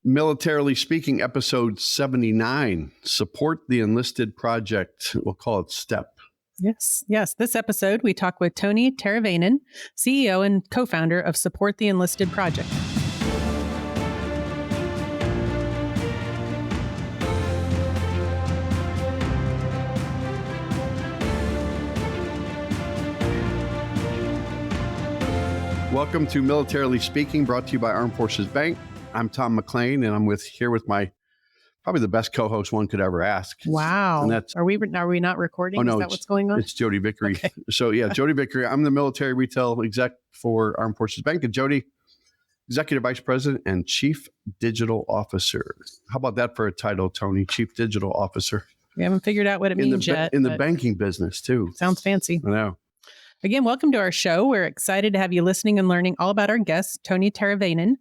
Militarily Speaking, episode 79, Support the Enlisted Project. We'll call it STEP. Yes. This episode, we talk with Tony Teravainen, CEO and co-founder of Support the Enlisted Project. Welcome to Militarily Speaking, brought to you by Armed Forces Bank. I'm Tom McLean, and I'm here with my probably the best co-host one could ever ask. Wow. And that's, are we not recording? Oh, no, Is that what's going on? It's Jodi Vickery. Okay. So yeah, Jodi Vickery. I'm the military retail exec for Armed Forces Bank, and Jodi, Executive Vice President and Chief Digital Officer. How about that for a title, Tony? Chief Digital Officer. We haven't figured out what it means yet. In the banking business, too. Sounds fancy. I know. Again, welcome to our show. We're excited to have you listening and learning all about our guest, Tony Teravainen.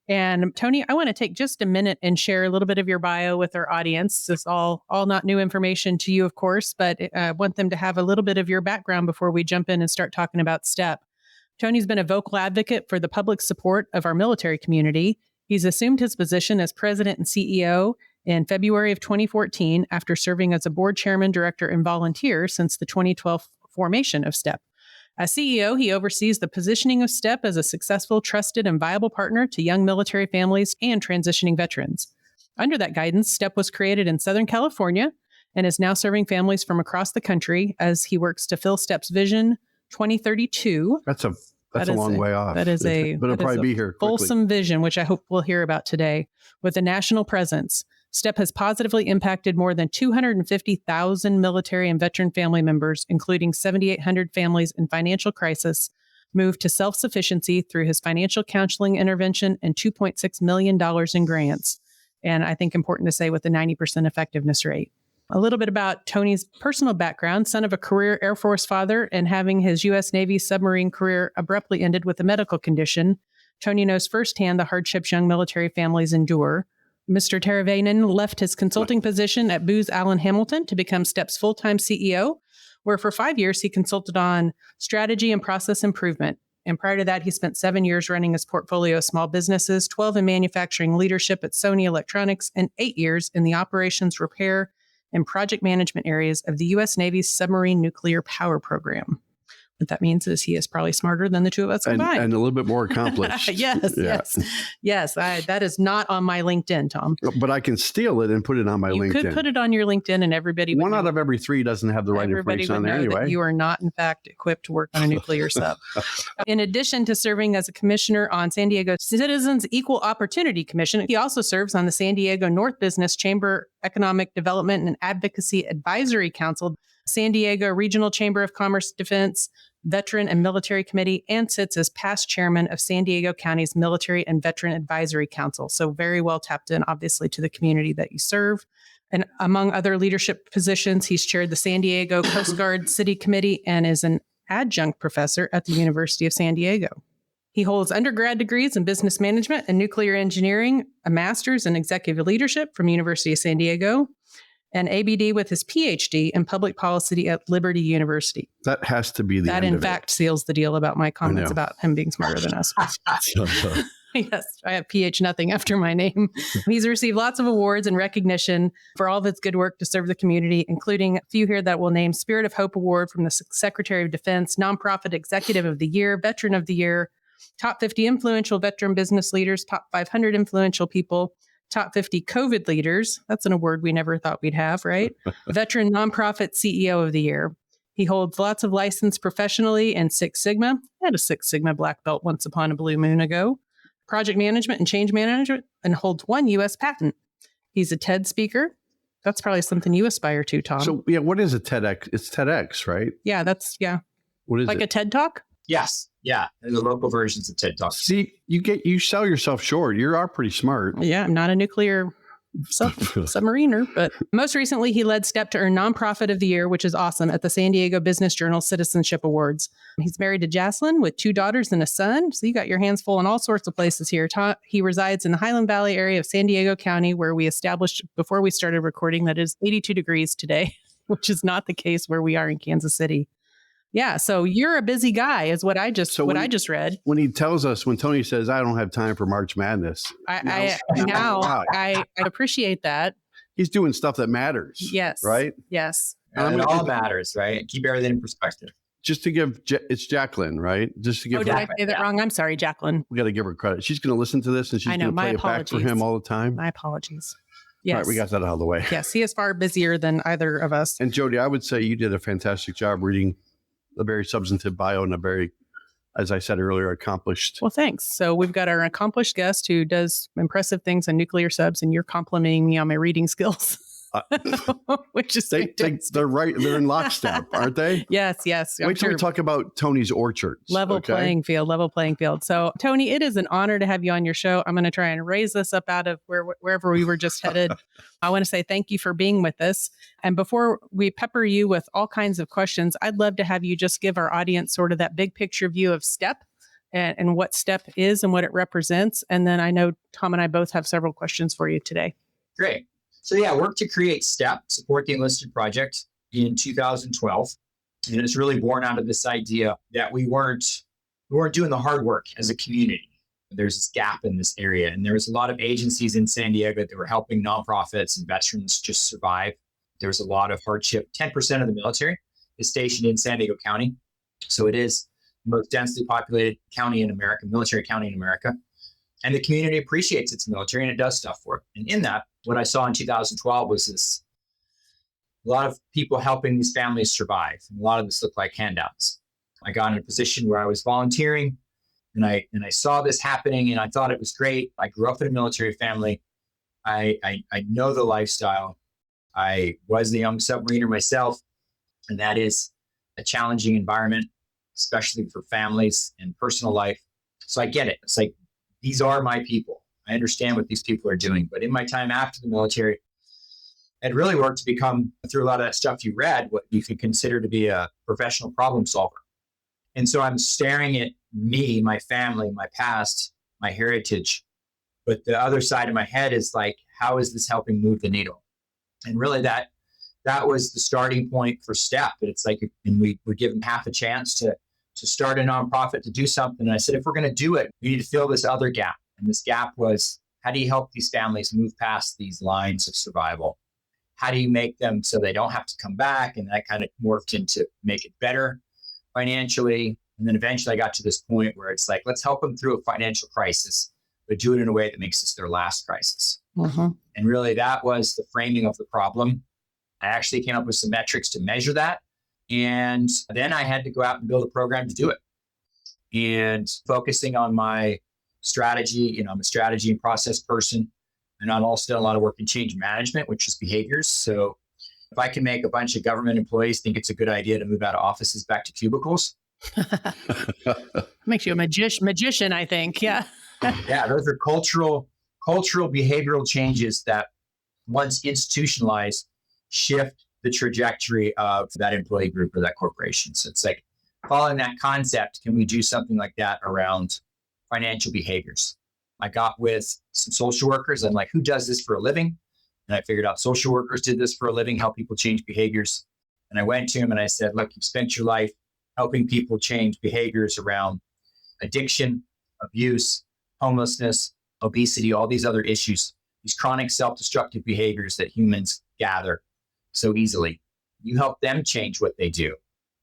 And Tony, I want to take just a minute and share a little bit of your bio with our audience. This is all not new information to you, of course, but I want them to have a little bit of your background before we jump in and start talking about STEP. Tony's been a vocal advocate for the public support of our military community. He's assumed his position as president and CEO in February of 2014 after serving as a board chairman, director, and volunteer since the 2012 formation of STEP. As CEO, he oversees the positioning of STEP as a successful, trusted, and viable partner to young military families and transitioning veterans. Under that guidance, STEP was created in Southern California and is now serving families from across the country as he works to fill STEP's Vision 2032. That's a long way off. That is but it'll probably be here quickly. Fulsome vision, which I hope we'll hear about today, with a national presence. STEP has positively impacted more than 250,000 military and veteran family members, including 7,800 families in financial crisis, moved to self-sufficiency through his financial counseling intervention and $2.6 million in grants. And I think important to say with a 90% effectiveness rate. A little bit about Tony's personal background, son of a career Air Force father and having his U.S. Navy submarine career abruptly ended with a medical condition. Tony knows firsthand the hardships young military families endure. Mr. Teravainen left his consulting position at Booz Allen Hamilton to become STEP's full-time CEO, where for 5 years he consulted on strategy and process improvement. And prior to that, he spent 7 years running his portfolio of small businesses, 12 in manufacturing leadership at Sony Electronics, and 8 years in the operations, repair, and project management areas of the U.S. Navy's submarine nuclear power program. What that means is he is probably smarter than the two of us combined. And a little bit more accomplished. Yes. That is not on my LinkedIn, Tom. But I can steal it and put it on my LinkedIn. You could put it on your LinkedIn and everybody would One out of every three doesn't have the right information on there anyway. That you are not, in fact, equipped to work on a nuclear sub. In addition to serving as a commissioner on San Diego Citizens Equal Opportunity Commission, he also serves on the San Diego North Business Chamber Economic Development and Advocacy Advisory Council, San Diego Regional Chamber of Commerce Defense, Veteran and Military Committee, and sits as past chairman of San Diego County's Military and Veteran Advisory Council. So very well tapped in, obviously, to the community that you serve. And among other leadership positions, he's chaired the San Diego Coast Guard City Committee and is an adjunct professor at the University of San Diego. He holds undergrad degrees in business management and nuclear engineering, a master's in executive leadership from University of San Diego, and ABD with his PhD in public policy at Liberty University. That has to be the that end in of fact seals the deal about my comments about him being smarter than us. Yes, I have PH nothing after my name. He's received lots of awards and recognition for all of his good work to serve the community, including a few here that will name Spirit of Hope Award from the Secretary of Defense, Nonprofit Executive of the Year, Veteran of the Year, Top 50 Influential Veteran Business Leaders, Top 500 Influential People, Top 50 COVID Leaders. That's an award we never thought we'd have, right? Veteran Nonprofit CEO of the Year. He holds lots of license professionally in Six Sigma. I had a Six Sigma black belt once upon a blue moon ago. Project management and change management, and holds 1 U.S. patent. He's a TED speaker. That's probably something you aspire to, Tom. So, yeah, what is a TEDx? It's TEDx, right? Yeah, What is like it? a TED Talk? Yes. Yeah. And the local versions of TED Talk. See, you sell yourself short. You are pretty smart. Yeah, I'm not a nuclear submariner, but most recently he led STEP to earn Nonprofit of the Year, which is awesome, at the San Diego Business Journal Citizenship Awards. He's married to Jaslyn with 2 daughters and a son. So you got your hands full in all sorts of places here. He resides in the Highland Valley area of San Diego County, where we established before we started recording that is 82 degrees today, which is not the case where we are in Kansas City. Yeah. So you're a busy guy is what I just read. When he tells us, when Tony says, I don't have time for March Madness. I appreciate that. He's doing stuff that matters. Yes. Right? Yes. And it all matters, right? Keep everything in perspective. Just to give, it's Jacqueline, right? Just to give did I say that wrong? I'm sorry, Jacqueline. We got to give her credit. She's going to listen to this and she's going to play it back for him all the time. My apologies. Yes. All right, we got that out of the way. Yes, he is far busier than either of us. And Jodi, I would say you did a fantastic job reading a very substantive bio and a very, as I said earlier, accomplished. Well, thanks. So we've got our accomplished guest who does impressive things on nuclear subs, and you're complimenting me on my reading skills. Which is they're right. They're in lockstep, aren't they? Yes. Wait till we talk about Tony's orchards. Level playing field. So, Tony, it is an honor to have you on your show. I'm going to try and raise this up out of wherever we were just headed. I want to say thank you for being with us. And before we pepper you with all kinds of questions, I'd love to have you just give our audience sort of that big picture view of STEP and what STEP is and what it represents. And then I know Tom and I both have several questions for you today. Great. So I worked to create STEP, Support the Enlisted Project, in 2012. And it's really born out of this idea that we weren't doing the hard work as a community. There's this gap in this area. And there was a lot of agencies in San Diego that were helping nonprofits and veterans just survive. There was a lot of hardship. 10% of the military is stationed in San Diego County. So it is the most densely populated county in America, military county in America. And the community appreciates its military and it does stuff for it. And in that, what I saw in 2012 was a lot of people helping these families survive. And a lot of this looked like handouts. I got in a position where I was volunteering and I saw this happening and I thought it was great. I grew up in a military family. I know the lifestyle. I was the young submariner myself, and that is a challenging environment, especially for families and personal life. So I get it. It's like, these are my people. I understand what these people are doing. But in my time after the military, it really worked to become, through a lot of that stuff you read, what you could consider to be a professional problem solver. And so I'm staring at me, my family, my past, my heritage. But the other side of my head is like, how is this helping move the needle? And really that was the starting point for STEP. And it's like, and we would give them half a chance to start a nonprofit, to do something. And I said, if we're going to do it, we need to fill this other gap. And this gap was, how do you help these families move past these lines of survival? How do you make them so they don't have to come back? And that kind of morphed into make it better financially. And then eventually I got to this point where it's like, let's help them through a financial crisis, but do it in a way that makes this their last crisis. Mm-hmm. And really that was the framing of the problem. I actually came up with some metrics to measure that. And then I had to go out and build a program to do it. And focusing on my strategy, I'm a strategy and process person. And I've also done a lot of work in change management, which is behaviors. So if I can make a bunch of government employees think it's a good idea to move out of offices back to cubicles. Makes you a magician, I think. Yeah. Yeah, those are cultural behavioral changes that once institutionalized shift the trajectory of that employee group or that corporation. So it's like following that concept, can we do something like that around financial behaviors? I got with some social workers. I'm like, who does this for a living? And I figured out social workers did this for a living, help people change behaviors. And I went to him and I said, look, you've spent your life helping people change behaviors around addiction, abuse, homelessness, obesity, all these other issues, these chronic self-destructive behaviors that humans gather so easily. You help them change what they do.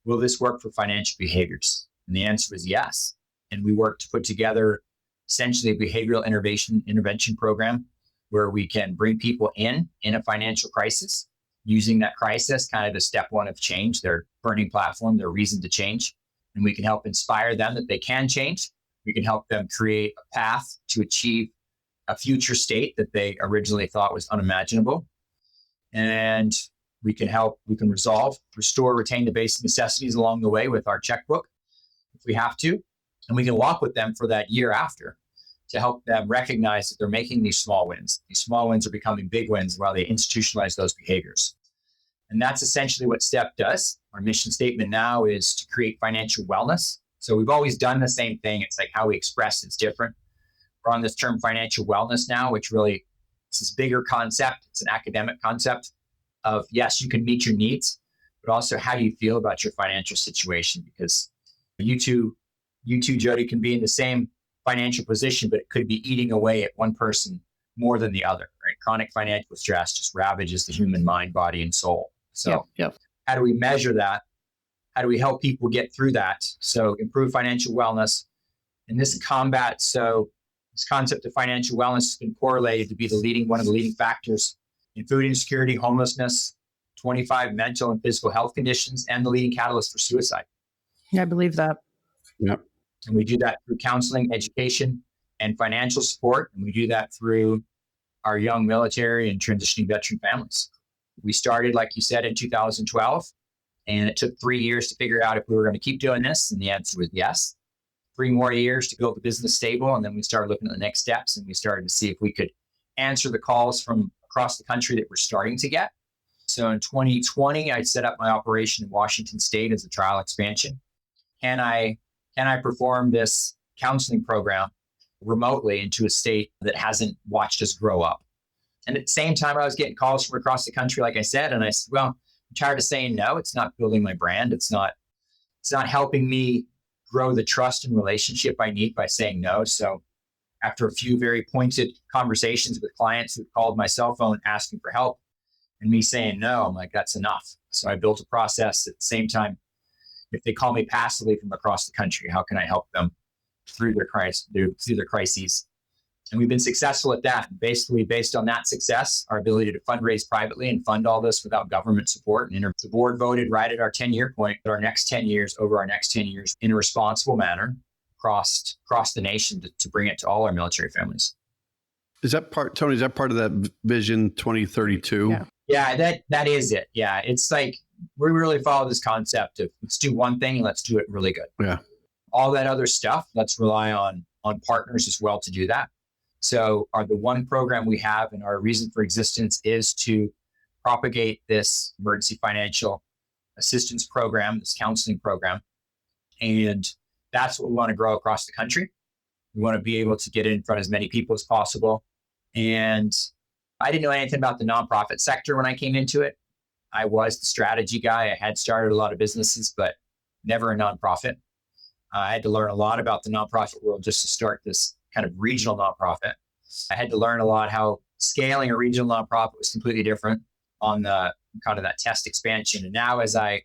Will this work for financial behaviors? And the answer was yes. And we worked to put together essentially a behavioral intervention program where we can bring people in a financial crisis, using that crisis kind of the step one of change, their burning platform, their reason to change. And we can help inspire them that they can change. We can help them create a path to achieve a future state that they originally thought was unimaginable. And we can resolve, restore, retain the basic necessities along the way with our checkbook if we have to. And we can walk with them for that year after to help them recognize that they're making these small wins. These small wins are becoming big wins while they institutionalize those behaviors. And that's essentially what STEP does. Our mission statement now is to create financial wellness. So we've always done the same thing. It's like how we express it's different. We're on this term financial wellness now, which really is this bigger concept. It's an academic concept of, yes, you can meet your needs, but but also how do you feel about your financial situation? Because you two, Jodi, can be in the same financial position, but it could be eating away at one person more than the other, right? Chronic financial stress just ravages the human mind, body, and soul. So how do we measure that? How do we help people get through that? So improve financial wellness. And this concept of financial wellness has been correlated to be one of the leading factors in food insecurity, homelessness, 25 mental and physical health conditions, and the leading catalyst for suicide. Yeah, I believe that. Yep. And we do that through counseling, education, and financial support. And we do that through our young military and transitioning veteran families. We started, like you said, in 2012, and it took 3 years to figure out if we were going to keep doing this. And the answer was yes. 3 more years to build the business stable. And then we started looking at the next steps, and we started to see if we could answer the calls from across the country that we're starting to get. So in 2020, I set up my operation in Washington State as a trial expansion. Can I perform this counseling program remotely into a state that hasn't watched us grow up? And at the same time, I was getting calls from across the country, like I said, and I said, well, I'm tired of saying no. It's not building my brand. It's not helping me grow the trust and relationship I need by saying no. So after a few very pointed conversations with clients who called my cell phone asking for help and me saying no, I'm like, that's enough. So I built a process at the same time. If they call me passively from across the country, how can I help them through their crises? And we've been successful at that. Basically, based on that success, our ability to fundraise privately and fund all this without government support. And the board voted right at our 10-year point that our next 10 years, in a responsible manner, across the nation to bring it to all our military families. Tony, is that part of that Vision 2032? Yeah, that is it. Yeah, it's like we really follow this concept of let's do one thing and let's do it really good. Yeah. All that other stuff, let's rely on partners as well to do that. So the one program we have and our reason for existence is to propagate this emergency financial assistance program, this counseling program. And that's what we want to grow across the country. We want to be able to get it in front of as many people as possible. And I didn't know anything about the nonprofit sector when I came into it. I was the strategy guy. I had started a lot of businesses, but never a nonprofit. I had to learn a lot about the nonprofit world just to start this kind of regional nonprofit. I had to learn a lot how scaling a regional nonprofit was completely different on the kind of that test expansion. And now as I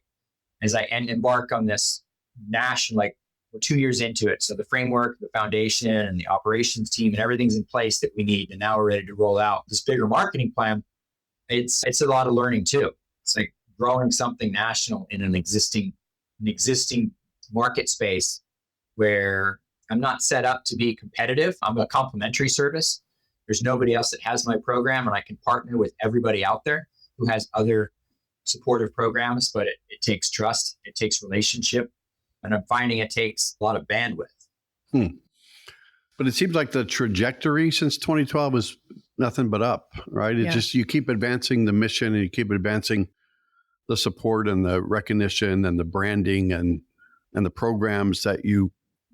embark on this national, like we're 2 years into it. So the framework, the foundation, and the operations team and everything's in place that we need. And now we're ready to roll out this bigger marketing plan. It's a lot of learning too. It's like growing something national in an existing market space where I'm not set up to be competitive. I'm a complementary service. There's nobody else that has my program, and I can partner with everybody out there who has other supportive programs, but it takes trust, it takes relationship, and I'm finding it takes a lot of bandwidth. But it seems like the trajectory since 2012 is nothing but up, right? It's just you keep advancing the mission and you keep advancing the support and the recognition and the branding and the programs that you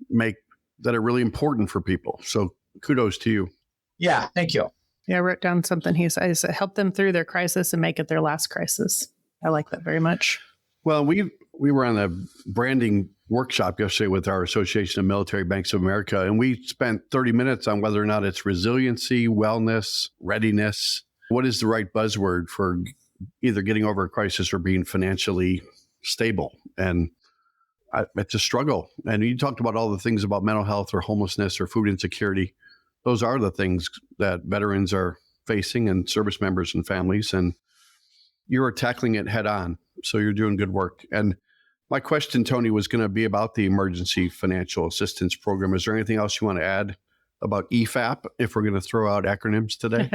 make that are really important for people. So kudos to you. Yeah, thank you. Yeah, I wrote down something he said, help them through their crisis and make it their last crisis. I like that very much. Well, we were on a branding workshop yesterday with our Association of Military Banks of America, and we spent 30 minutes on whether or not it's resiliency, wellness, readiness. What is the right buzzword for either getting over a crisis or being financially stable? And it's a struggle. And you talked about all the things about mental health or homelessness or food insecurity. Those are the things that veterans are facing and service members and families. And you are tackling it head on. So you're doing good work. And my question, Tony, was going to be about the Emergency Financial Assistance Program. Is there anything else you want to add about EFAP if we're going to throw out acronyms today?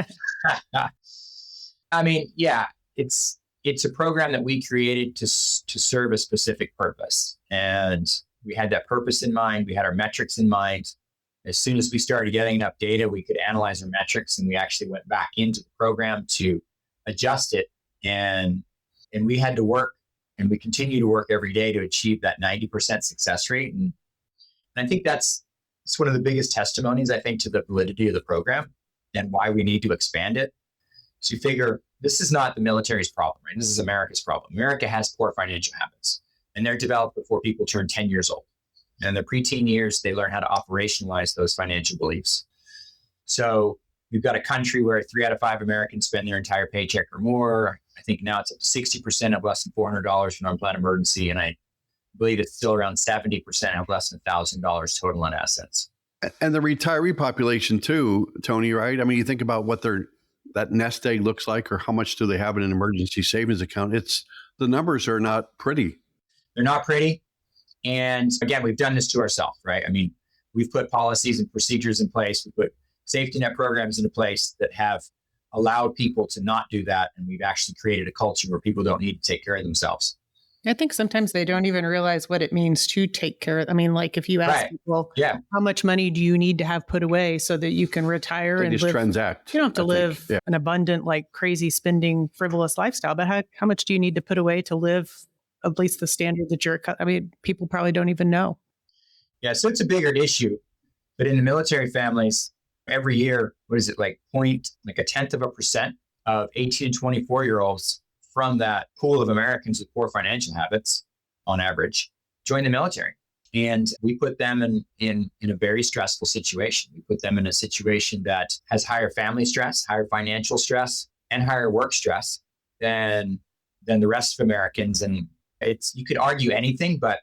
I mean, yeah, it's a program that we created to serve a specific purpose. And we had that purpose in mind. We had our metrics in mind. As soon as we started getting enough data, we could analyze our metrics, and we actually went back into the program to adjust it. And we had to work, and we continue to work every day to achieve that 90% success rate. And I think it's one of the biggest testimonies, I think, to the validity of the program and why we need to expand it. So you figure this is not the military's problem, right? This is America's problem. America has poor financial habits, and they're developed before people turn 10 years old. And in their preteen years, they learn how to operationalize those financial beliefs. So we've got a country where 3 out of 5 Americans spend their entire paycheck or more. I think now it's up to 60% have less than $400 for an unplanned emergency. And I believe it's still around 70% have less than $1,000 total on assets. And the retiree population too, Tony, right? I mean, you think about what that nest egg looks like, or how much do they have in an emergency savings account? The numbers are not pretty. They're not pretty. And again, we've done this to ourselves, right? I mean, we've put policies and procedures in place. We put safety net programs into place that have allowed people to not do that. And we've actually created a culture where people don't need to take care of themselves. I think sometimes they don't even realize what it means to take care of. I mean, like if you ask people, how much money do you need to have put away so that you can retire They and just live? transact. You don't have to live an abundant, like crazy spending, frivolous lifestyle, but how much do you need to put away to live at least the standard that people probably don't even know. Yeah, so it's a bigger issue. But in the military families, every year, like 0.1% of 18 to 24-year-olds from that pool of Americans with poor financial habits, on average, join the military. And we put them in a very stressful situation. We put them in a situation that has higher family stress, higher financial stress, and higher work stress than the rest of Americans. And you could argue anything, but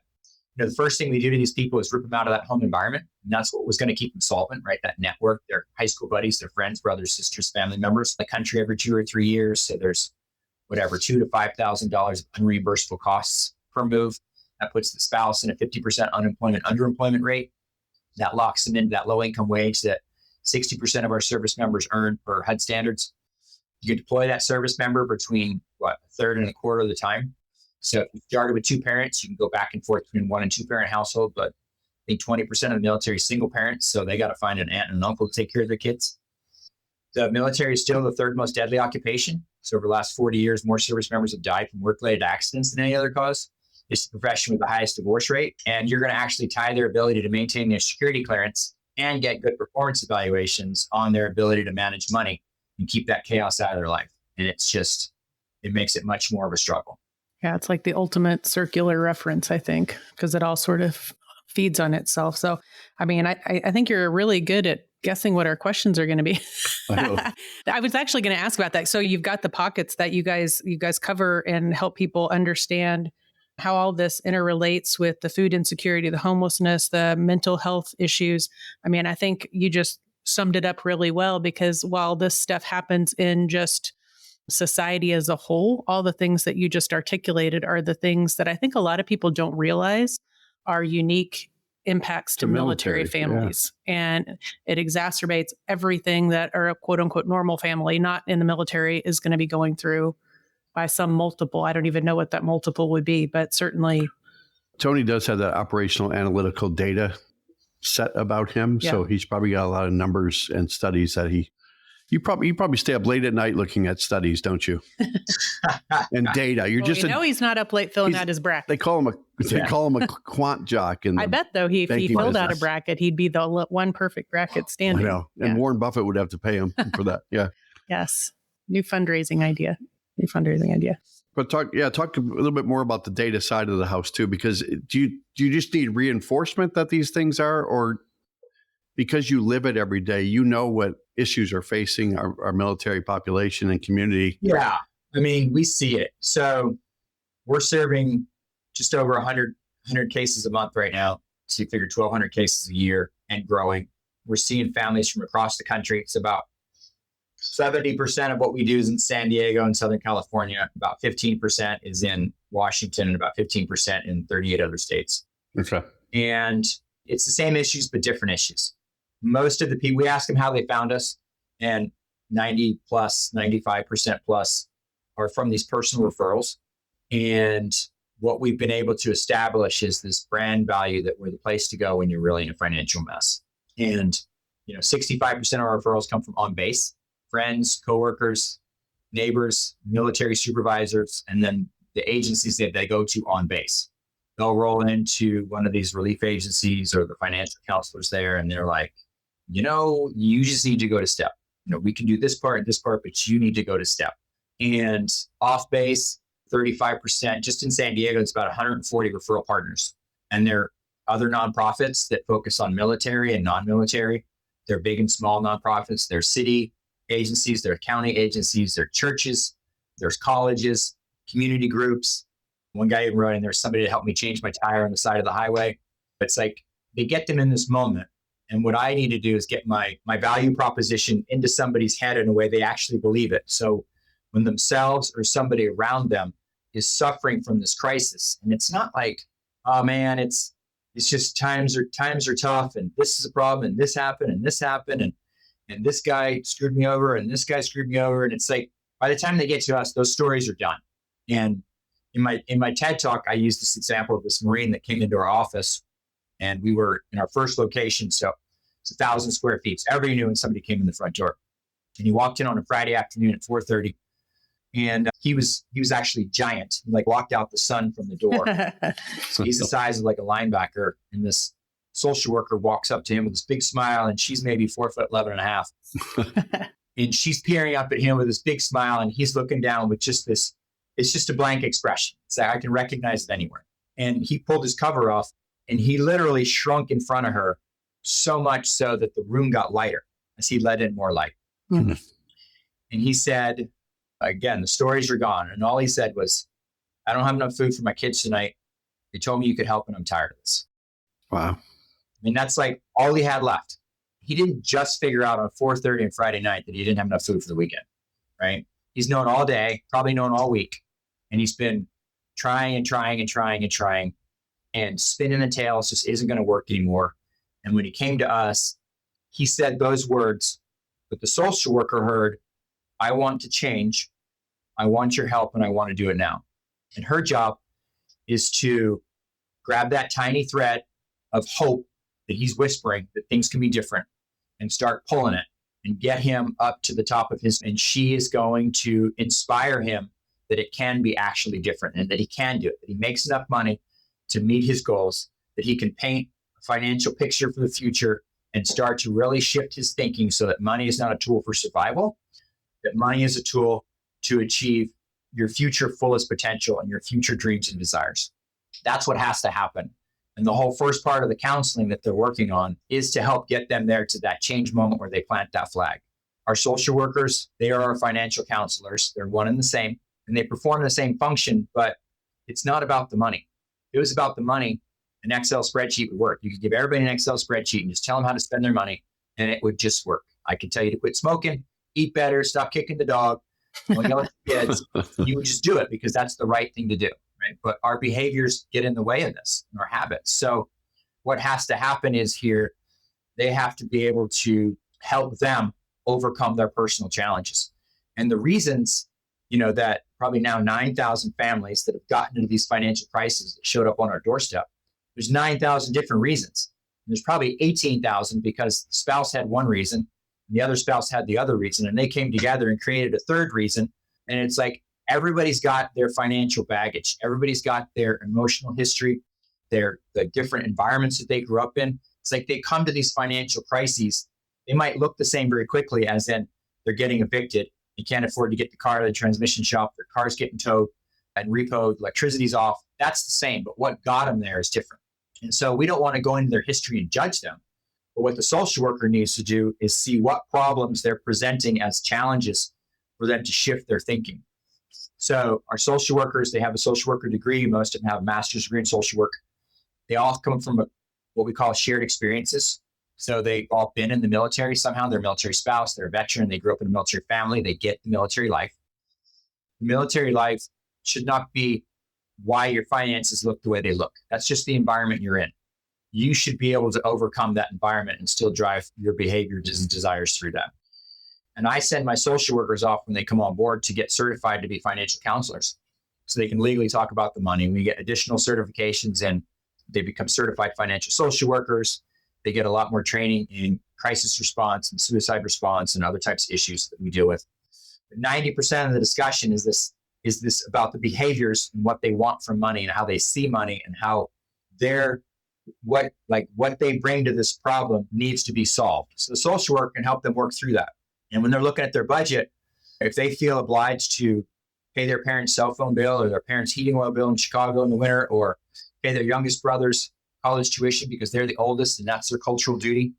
the first thing we do to these people is rip them out of that home environment. And that's what was going to keep them solvent, right? That network, their high school buddies, their friends, brothers, sisters, family members in the country every 2 or 3 years. So there's $2,000 to $5,000 of unreimbursable costs per move. That puts the spouse in a 50% underemployment rate. That locks them into that low income wage that 60% of our service members earn per HUD standards. You can deploy that service member between a third and a quarter of the time. So if you started with 2 parents, you can go back and forth between 1 and 2 parent household, but I think 20% of the military is single parents. So they got to find an aunt and an uncle to take care of their kids. The military is still the 3rd most deadly occupation. So over the last 40 years, more service members have died from work-related accidents than any other cause. It's the profession with the highest divorce rate. And you're going to actually tie their ability to maintain their security clearance and get good performance evaluations on their ability to manage money and keep that chaos out of their life. And it makes it much more of a struggle. Yeah, it's like the ultimate circular reference, I think, because it all sort of feeds on itself. So, I mean, I think you're really good at guessing what our questions are going to be. I was actually going to ask about that. So you've got the pockets that you guys cover and help people understand how all this interrelates with the food insecurity, the homelessness, the mental health issues. I mean, I think you just summed it up really well, because while this stuff happens in just society as a whole, all the things that you just articulated are the things that I think a lot of people don't realize are unique impacts to military families. Yeah. And it exacerbates everything that a quote unquote normal family, not in the military, is going to be going through by some multiple. I don't even know what that multiple would be, but certainly. Tony does have that operational analytical data set about him. Yeah. So he's probably got a lot of numbers and studies that you probably stay up late at night looking at studies, don't you? And data. He's not up late filling out his bracket. They call him a quant jock. I bet though if he filled out a bracket, he'd be the one perfect bracket standing. I know. And Warren Buffett would have to pay him for that. Yeah. Yes. New fundraising idea. But talk a little bit more about the data side of the house too, because do you just need reinforcement that these things are, or because you live it every day, you know what issues are facing our military population and community? Yeah. I mean, we see it. So we're serving just over 100 cases a month right now. So you figure 1,200 cases a year and growing. We're seeing families from across the country. It's about 70% of what we do is in San Diego and Southern California. About 15% is in Washington and about 15% in 38 other states. Okay. And it's the same issues, but different issues. Most of the people, we ask them how they found us, and 95% plus are from these personal referrals. And what we've been able to establish is this brand value that we're the place to go when you're really in a financial mess. And 65% of our referrals come from on base, friends, coworkers, neighbors, military supervisors, and then the agencies that they go to on base. They'll roll into one of these relief agencies or the financial counselors there, and they're like, you just need to go to STEP. we can do this part and this part, but you need to go to STEP. And off base, 35%, just in San Diego, it's about 140 referral partners. And there are other nonprofits that focus on military and non-military. They're big and small nonprofits. They're city agencies, they're county agencies, they're churches, there's colleges, community groups. One guy even wrote in there's somebody to help me change my tire on the side of the highway. It's like they get them in this moment. And what I need to do is get my value proposition into somebody's head in a way they actually believe it. So when themselves or somebody around them is suffering from this crisis, and it's not like, oh man, it's just times are tough, and this is a problem, and this happened, and this guy screwed me over, and this guy screwed me over. And it's like, by the time they get to us, those stories are done. And in my TED talk, I used this example of this Marine that came into our office, and we were in our first location. So it's 1,000 square feet. So everybody knew when somebody came in the front door. And he walked in on a Friday afternoon at 4:30. And he was actually giant. He walked out the sun from the door. He's the size of like a linebacker. And this social worker walks up to him with this big smile, and she's maybe 4'11.5". And she's peering up at him with this big smile, and he's looking down with just this, it's just a blank expression. It's like, I can recognize it anywhere. And he pulled his cover off, and he literally shrunk in front of her, so much so that the room got lighter as he let in more light. Mm-hmm. And he said, again, the stories are gone. And all he said was, I don't have enough food for my kids tonight. They told me you could help, and I'm tired of this. Wow. I mean, that's like all he had left. He didn't just figure out on 4:30 on Friday night that he didn't have enough food for the weekend, right? He's known all day, probably known all week. And he's been trying and spinning the tails just isn't going to work anymore. And when he came to us, he said those words, but the social worker heard, I want to change. I want your help, and I want to do it now. And her job is to grab that tiny thread of hope that he's whispering that things can be different, and start pulling it and get him up to the top of his, and she is going to inspire him that it can be actually different, and that he can do it, that he makes enough money to meet his goals, that he can paint a financial picture for the future and start to really shift his thinking so that money is not a tool for survival, that money is a tool to achieve your future fullest potential and your future dreams and desires. That's what has to happen. And the whole first part of the counseling that they're working on is to help get them there to that change moment where they plant that flag. Our social workers, they are our financial counselors. They're one and the same, and they perform the same function, but it's not about the money. If it was about the money, an Excel spreadsheet would work. You could give everybody an Excel spreadsheet and just tell them how to spend their money, and it would just work. I could tell you to quit smoking, eat better, stop kicking the dog, yell at the kids. You would just do it because that's the right thing to do. Right? But our behaviors get in the way of this, and our habits. So what has to happen is here, they have to be able to help them overcome their personal challenges. And the reasons, that probably now 9,000 families that have gotten into these financial crises that showed up on our doorstep, there's 9,000 different reasons. And there's probably 18,000 because the spouse had one reason, and the other spouse had the other reason, and they came together and created a third reason. And it's like, everybody's got their financial baggage. Everybody's got their emotional history, the different environments that they grew up in. It's like they come to these financial crises. They might look the same very quickly, as in they're getting evicted. You can't afford to get the car to the transmission shop. Their car's getting towed and repoed. Electricity's off. That's the same, but what got them there is different. And so we don't want to go into their history and judge them. But what the social worker needs to do is see what problems they're presenting as challenges for them to shift their thinking. So our social workers, they have a social worker degree. Most of them have a master's degree in social work. They all come from what we call shared experiences. So they've all been in the military somehow. They're a military spouse, they're a veteran, they grew up in a military family, they get the military life. The military life should not be why your finances look the way they look. That's just the environment you're in. You should be able to overcome that environment and still drive your behaviors and desires through that. And I send my social workers off when they come on board to get certified to be financial counselors so they can legally talk about the money. We get additional certifications, and they become certified financial social workers. They get a lot more training in crisis response and suicide response and other types of issues that we deal with. But 90% of the discussion is this about the behaviors and what they want from money and how they see money and how what they bring to this problem needs to be solved. So the social worker can help them work through that. And when they're looking at their budget, if they feel obliged to pay their parents' cell phone bill or their parents' heating oil bill in Chicago in the winter, or pay their youngest brother's college tuition because they're the oldest and that's their cultural duty,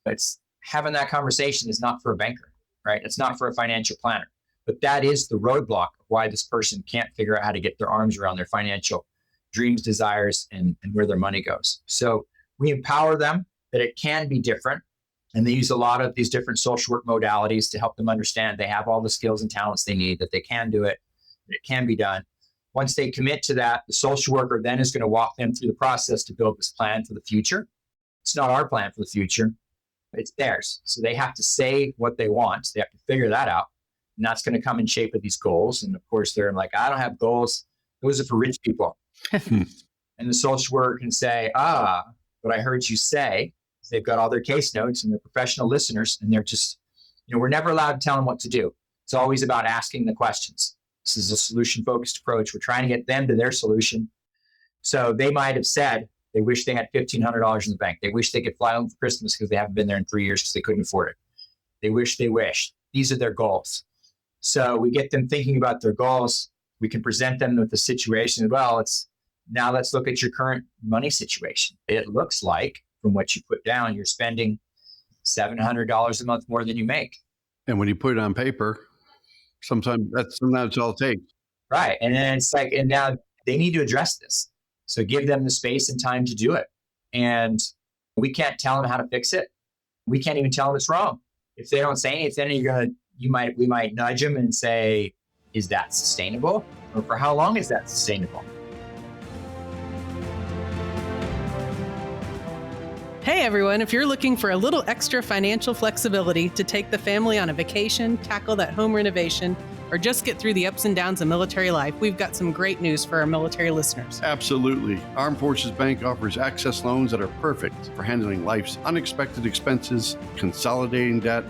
it's having that conversation is not for a banker, right? It's not for a financial planner. But that is the roadblock of why this person can't figure out how to get their arms around their financial dreams, desires, and where their money goes. So we empower them that it can be different. And they use a lot of these different social work modalities to help them understand they have all the skills and talents they need, that they can do it, that it can be done. Once they commit to that, the social worker then is going to walk them through the process to build this plan for the future. It's not our plan for the future, it's theirs. So they have to say what they want. They have to figure that out. And that's going to come in shape of these goals. And of course, they're like, I don't have goals. Those are for rich people. And the social worker can say, what I heard you say, they've got all their case notes and they're professional listeners. And they're just, we're never allowed to tell them what to do. It's always about asking the questions. This is a solution-focused approach. We're trying to get them to their solution. So they might have said they wish they had $1,500 in the bank. They wish they could fly home for Christmas because they haven't been there in 3 years because they couldn't afford it. They wish. These are their goals. So we get them thinking about their goals. We can present them with the situation. Well, now let's look at your current money situation. It looks like, from what you put down, you're spending $700 a month more than you make. And when you put it on paper, sometimes that's all it takes. Right. And then it's like, and now they need to address this. So give them the space and time to do it. And we can't tell them how to fix it. We can't even tell them it's wrong. If they don't say anything, we might nudge them and say, is that sustainable? Or for how long is that sustainable? Hey everyone, if you're looking for a little extra financial flexibility to take the family on a vacation, tackle that home renovation, or just get through the ups and downs of military life, we've got some great news for our military listeners. Absolutely. Armed Forces Bank offers access loans that are perfect for handling life's unexpected expenses, consolidating debt,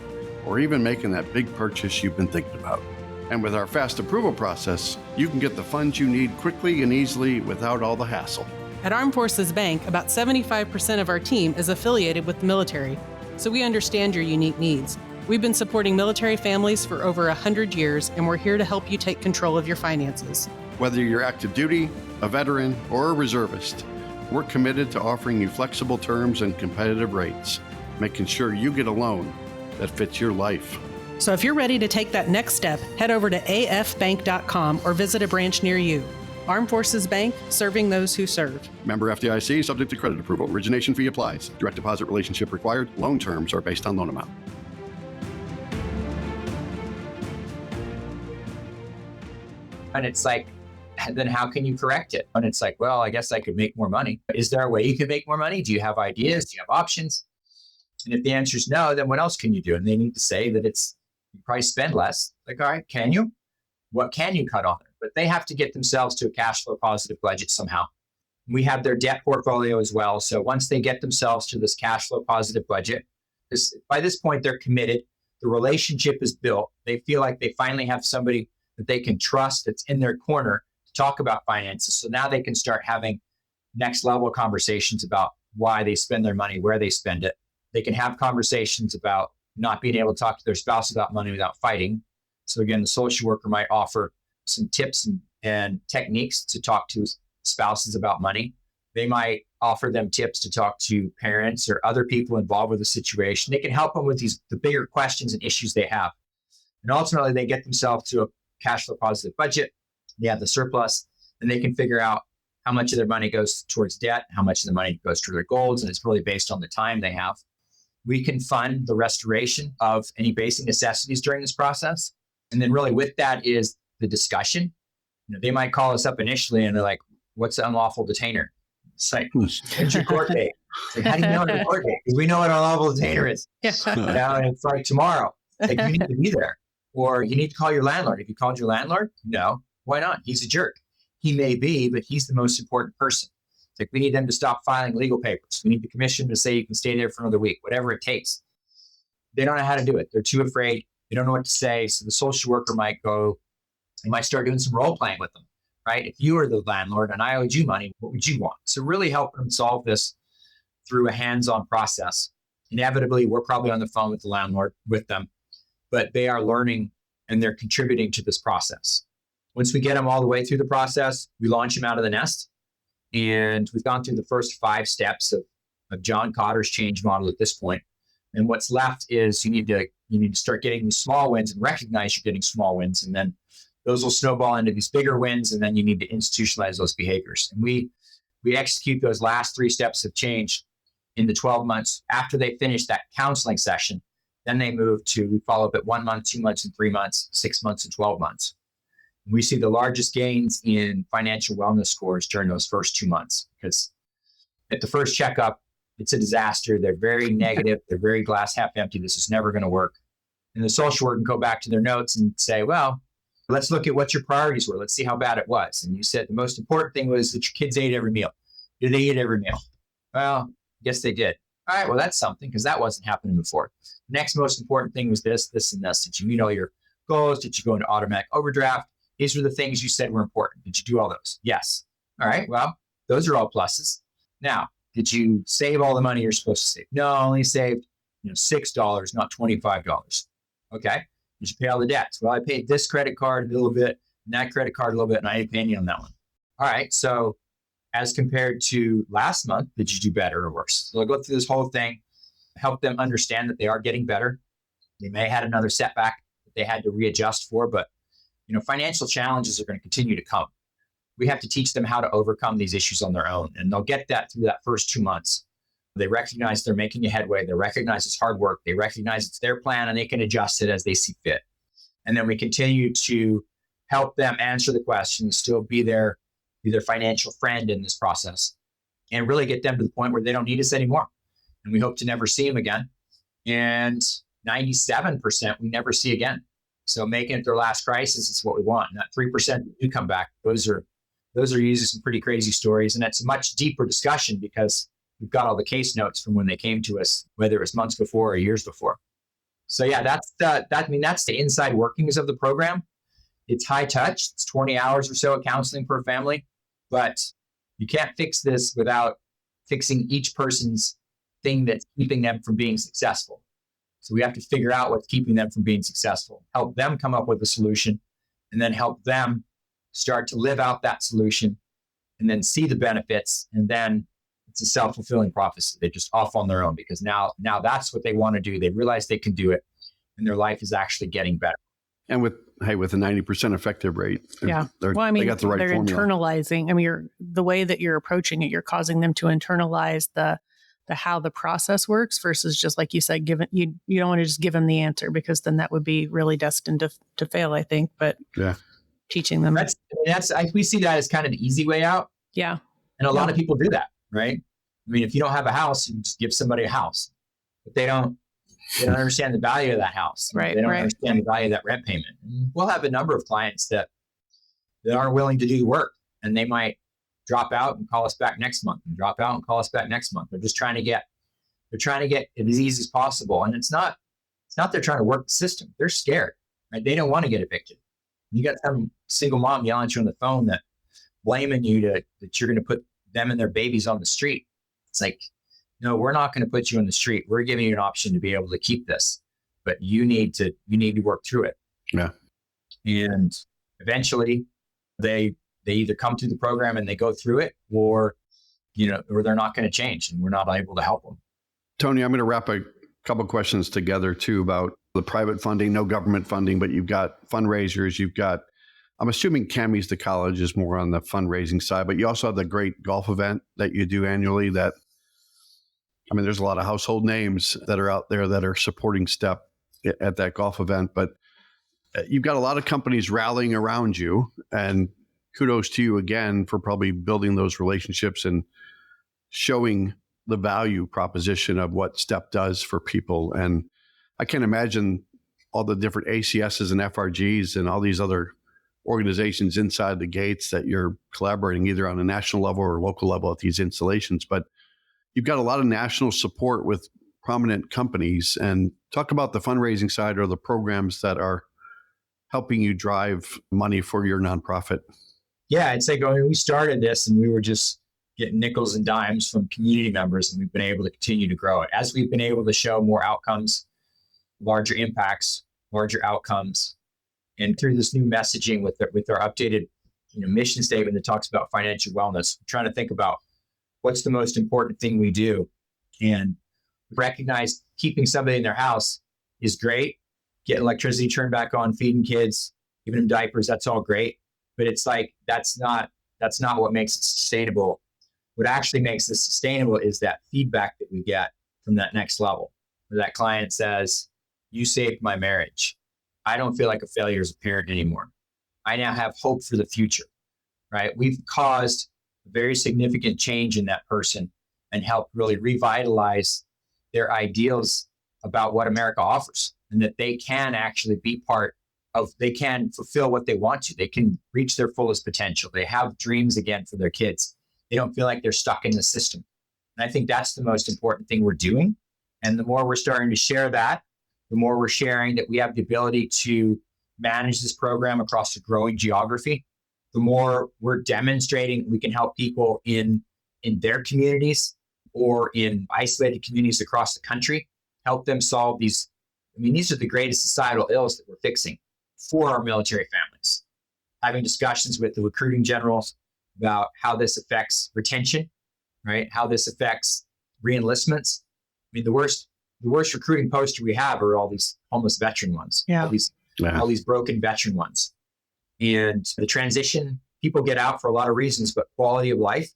or even making that big purchase you've been thinking about. And with our fast approval process, you can get the funds you need quickly and easily without all the hassle. At Armed Forces Bank, about 75% of our team is affiliated with the military, so we understand your unique needs. We've been supporting military families for over 100 years, and we're here to help you take control of your finances. Whether you're active duty, a veteran, or a reservist, we're committed to offering you flexible terms and competitive rates, making sure you get a loan that fits your life. So if you're ready to take that next step, head over to afbank.com or visit a branch near you. Armed Forces Bank, serving those who serve. Member FDIC, subject to credit approval. Origination fee applies. Direct deposit relationship required. Loan terms are based on loan amount. And it's like, then how can you correct it? And it's like, well, I guess I could make more money. Is there a way you could make more money? Do you have ideas? Do you have options? And if the answer is no, then what else can you do? And they need to say that you probably spend less. Like, all right, can you? What can you cut on it? But they have to get themselves to a cash flow positive budget somehow. We have their debt portfolio as well. So once they get themselves to this cash flow positive budget, by this point, they're committed. The relationship is built. They feel like they finally have somebody that they can trust that's in their corner to talk about finances. So now they can start having next level conversations about why they spend their money, where they spend it. They can have conversations about not being able to talk to their spouse about money without fighting. So again, the social worker might offer some tips and techniques to talk to spouses about money. They might offer them tips to talk to parents or other people involved with the situation. They can help them with the bigger questions and issues they have. And ultimately, they get themselves to a cash flow positive budget. They have the surplus, and they can figure out how much of their money goes towards debt, how much of the money goes to their goals, and it's really based on the time they have. We can fund the restoration of any basic necessities during this process. And then really with that is the discussion. They might call us up initially and they're like, what's the unlawful detainer? It's like, when's your court date? It's like, how do you know your court date? Because we know what an unlawful detainer is. And it's like tomorrow. Like, you need to be there. Or you need to call your landlord. Have you called your landlord? No. Why not? He's a jerk. He may be, but he's the most important person. It's like, we need them to stop filing legal papers. We need the commission to say you can stay there for another week, whatever it takes. They don't know how to do it. They're too afraid. They don't know what to say. So the social worker might start doing some role playing with them, right? If you were the landlord and I owed you money, what would you want? So really helping them solve this through a hands-on process. Inevitably, we're probably on the phone with the landlord with them. but they are learning and they're contributing to this process. Once we get them all the way through the process, we launch them out of the nest. And we've gone through the first 5 steps of John Cotter's change model at this point. And what's left is you need to start getting these small wins and recognize you're getting small wins. And then those will snowball into these bigger wins. And then you need to institutionalize those behaviors. And we execute those last 3 steps of change in the 12 months after they finish that counseling session. Then they move to follow up at 1 month, 2 months, and 3 months, 6 months, and 12 months. We see the largest gains in financial wellness scores during those first 2 months, because at the first checkup, it's a disaster. They're very negative. They're very glass half empty. This is never going to work. And the social worker can go back to their notes and say, well, let's look at what your priorities were. Let's see how bad it was. And you said the most important thing was that your kids ate every meal. Did they eat every meal? Well, yes, they did. All right, well, that's something, because that wasn't happening before. The next most important thing was this, and this. Did you meet all your goals? Did you go into automatic overdraft? These were the things you said were important. Did you do all those? Yes. All right, well, those are all pluses. Now, did you save all the money you're supposed to save? No, I only saved $6, not $25. Okay. Did you pay all the debts? Well, I paid this credit card a little bit, and that credit card a little bit, and I didn't pay any on that one. All right, so as compared to last month, did you do better or worse? So I'll go through this whole thing, help them understand that they are getting better. They may have had another setback that they had to readjust for, but financial challenges are going to continue to come. We have to teach them how to overcome these issues on their own, and they'll get that through that first 2 months. They recognize they're making a headway. They recognize it's hard work. They recognize it's their plan, and they can adjust it as they see fit. And then we continue to help them answer the questions, still be their financial friend in this process, and really get them to the point where they don't need us anymore. And we hope to never see them again. And 97% we never see again. So making it their last crisis is what we want. And that 3% that do come back, those are usually some pretty crazy stories. And it's a much deeper discussion because we've got all the case notes from when they came to us, whether it was months before or years before. So yeah, that's the inside workings of the program. It's high touch. It's 20 hours or so of counseling per family, but you can't fix this without fixing each person's thing that's keeping them from being successful. So we have to figure out what's keeping them from being successful, help them come up with a solution, and then help them start to live out that solution and then see the benefits. And then it's a self-fulfilling prophecy. They're just off on their own because now that's what they want to do. They realize they can do it and their life is actually getting better. And with a 90% effective rate. Yeah. They got the right they're formula. internalizing. The way that you're approaching it, you're causing them to internalize the how the process works versus just like you said, you don't want to just give them the answer because then that would be really destined to fail, I think. But yeah, teaching them. We see that as kind of the easy way out. Yeah. And a lot of people do that, right? I mean, if you don't have a house, you just give somebody a house, but they don't understand the value of that house. Right. They don't understand the value of that rent payment. And we'll have a number of clients that aren't willing to do the work, and they might drop out and call us back next month and drop out and call us back next month. They're just trying to get it as easy as possible. And it's not they're trying to work the system. They're scared, right? They don't want to get evicted. You got some single mom yelling at you on the phone that blaming you that you're going to put them and their babies on the street. It's like, no, we're not going to put you on the street. We're giving you an option to be able to keep this, but you need to work through it. Yeah. And eventually they either come through the program and they go through it or they're not going to change and we're not able to help them. Tony, I'm going to wrap a couple questions together too about the private funding, no government funding, but you've got fundraisers. I'm assuming Cammy's the college is more on the fundraising side, but you also have the great golf event that you do annually there's a lot of household names that are out there that are supporting STEP at that golf event, but you've got a lot of companies rallying around you, and kudos to you again for probably building those relationships and showing the value proposition of what STEP does for people. And I can't imagine all the different ACSs and FRGs and all these other organizations inside the gates that you're collaborating either on a national level or local level at these installations. But you've got a lot of national support with prominent companies. And talk about the fundraising side or the programs that are helping you drive money for your nonprofit. Yeah, I'd say we started this and we were just getting nickels and dimes from community members, and we've been able to continue to grow it. As we've been able to show more outcomes, larger impacts, larger outcomes. And through this new messaging with our updated mission statement that talks about financial wellness, we're trying to think about what's the most important thing we do, and recognize keeping somebody in their house is great. Getting electricity turned back on, feeding kids, giving them diapers, that's all great. But it's like, that's not what makes it sustainable. What actually makes this sustainable is that feedback that we get from that next level, where that client says, you saved my marriage. I don't feel like a failure as a parent anymore. I now have hope for the future, right? We've caused a very significant change in that person and helped really revitalize their ideals about what America offers, and that they can actually be part of, they can fulfill what they want to. They can reach their fullest potential. They have dreams again for their kids. They don't feel like they're stuck in the system. And I think that's the most important thing we're doing. And the more we're starting to share that, the more we're sharing that we have the ability to manage this program across a growing geography, the more we're demonstrating we can help people in their communities or in isolated communities across the country, help them solve these. I mean, these are the greatest societal ills that we're fixing for our military families. Having discussions with the recruiting generals about how this affects retention, right? How this affects reenlistments. I mean, the worst recruiting poster we have are all these homeless veteran ones, all these broken veteran ones. And the transition, people get out for a lot of reasons, but quality of life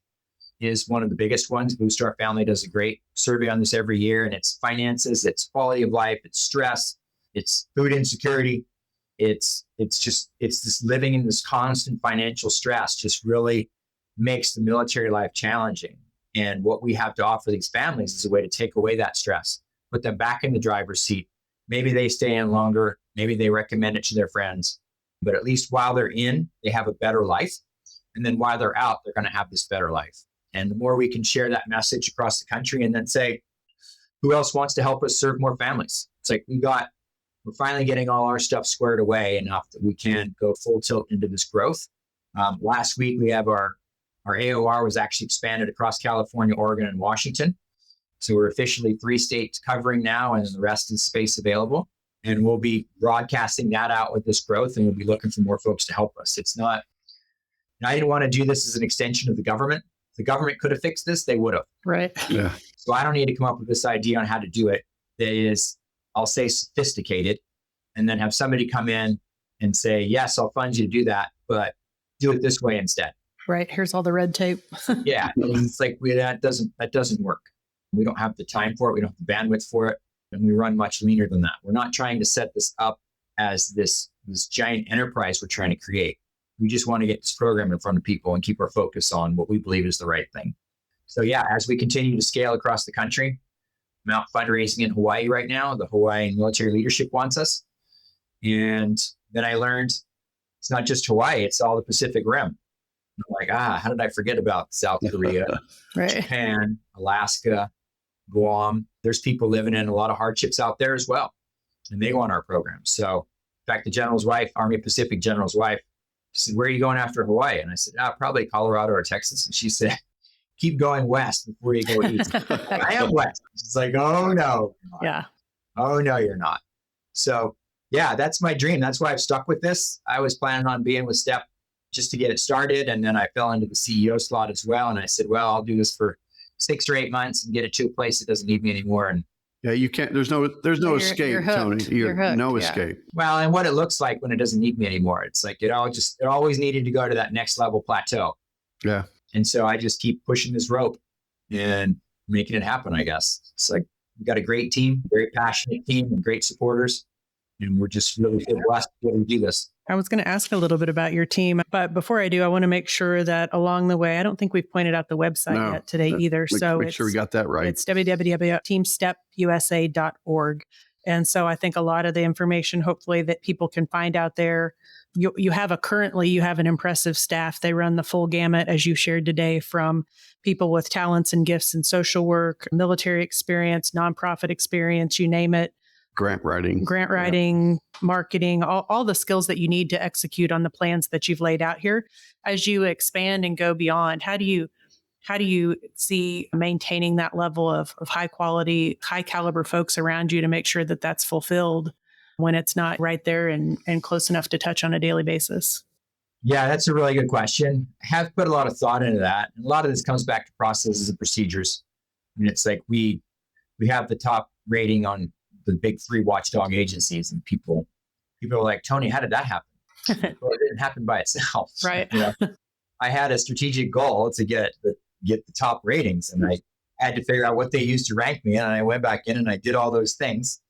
is one of the biggest ones. Blue Star Family does a great survey on this every year, and it's finances, it's quality of life, it's stress, it's food insecurity. It's this living in this constant financial stress just really makes the military life challenging. And what we have to offer these families is a way to take away that stress, put them back in the driver's seat. Maybe they stay in longer, maybe they recommend it to their friends, but at least while they're in, they have a better life. And then while they're out, they're going to have this better life. And the more we can share that message across the country and then say, who else wants to help us serve more families? It's like we're finally getting all our stuff squared away enough that we can go full tilt into this growth. Last week, we have our AOR was actually expanded across California, Oregon, and Washington. So we're officially 3 states covering now, and the rest is space available. And we'll be broadcasting that out with this growth, and we'll be looking for more folks to help us. It's not, I didn't want to do this as an extension of the government. If the government could have fixed this, they would have. Right. Yeah. So I don't need to come up with this idea on how to do it that is, I'll say, sophisticated, and then have somebody come in and say, yes, I'll fund you to do that, but do it this way instead. Right. Here's all the red tape. Yeah. It's like that doesn't work. We don't have the time for it. We don't have the bandwidth for it. And we run much leaner than that. We're not trying to set this up as this giant enterprise we're trying to create. We just want to get this program in front of people and keep our focus on what we believe is the right thing. So yeah, as we continue to scale across the country, I'm out fundraising in Hawaii right now. The Hawaiian military leadership wants us. And then I learned it's not just Hawaii, it's all the Pacific Rim. I'm like, how did I forget about South Korea, Right. Japan, Alaska, Guam? There's people living in a lot of hardships out there as well. And they want our program. So in fact, the general's wife, Army Pacific general's wife, she said, where are you going after Hawaii? And I said, probably Colorado or Texas. And she said, keep going west before you go east. I am west. It's like, oh no. Yeah. Oh no, you're not. So yeah, that's my dream. That's why I've stuck with this. I was planning on being with STEP just to get it started. And then I fell into the CEO slot as well. And I said, well, I'll do this for 6 or 8 months and get it to a place that doesn't need me anymore. And Yeah, you can't. There's no escape, you're hooked. Tony. You're hooked, no yeah. escape. well, and what it looks like when it doesn't need me anymore. It's like it always needed to go to that next level plateau. Yeah. And so I just keep pushing this rope and making it happen, I guess. It's like we've got a great team, very passionate team and great supporters. And we're just really blessed to be able to do this. I was going to ask a little bit about your team, but before I do, I want to make sure that along the way, I don't think we've pointed out the website yet today either. So make sure we got that right. It's www.teamstepusa.org. And so I think a lot of the information, hopefully, that people can find out there. You have an impressive staff. They run the full gamut, as you shared today, from people with talents and gifts in social work, military experience, nonprofit experience, you name it. Grant writing, marketing, all the skills that you need to execute on the plans that you've laid out here. As you expand and go beyond, how do you see maintaining that level of high quality, high caliber folks around you to make sure that that's fulfilled when it's not right there and close enough to touch on a daily basis? Yeah, that's a really good question. I have put a lot of thought into that. And a lot of this comes back to processes and procedures. I mean, it's like we have the top rating on the big three watchdog agencies, and people are like, Tony, how did that happen? Well, it didn't happen by itself. Right. I had a strategic goal to get the top ratings, and I had to figure out what they used to rank me. And I went back in and I did all those things,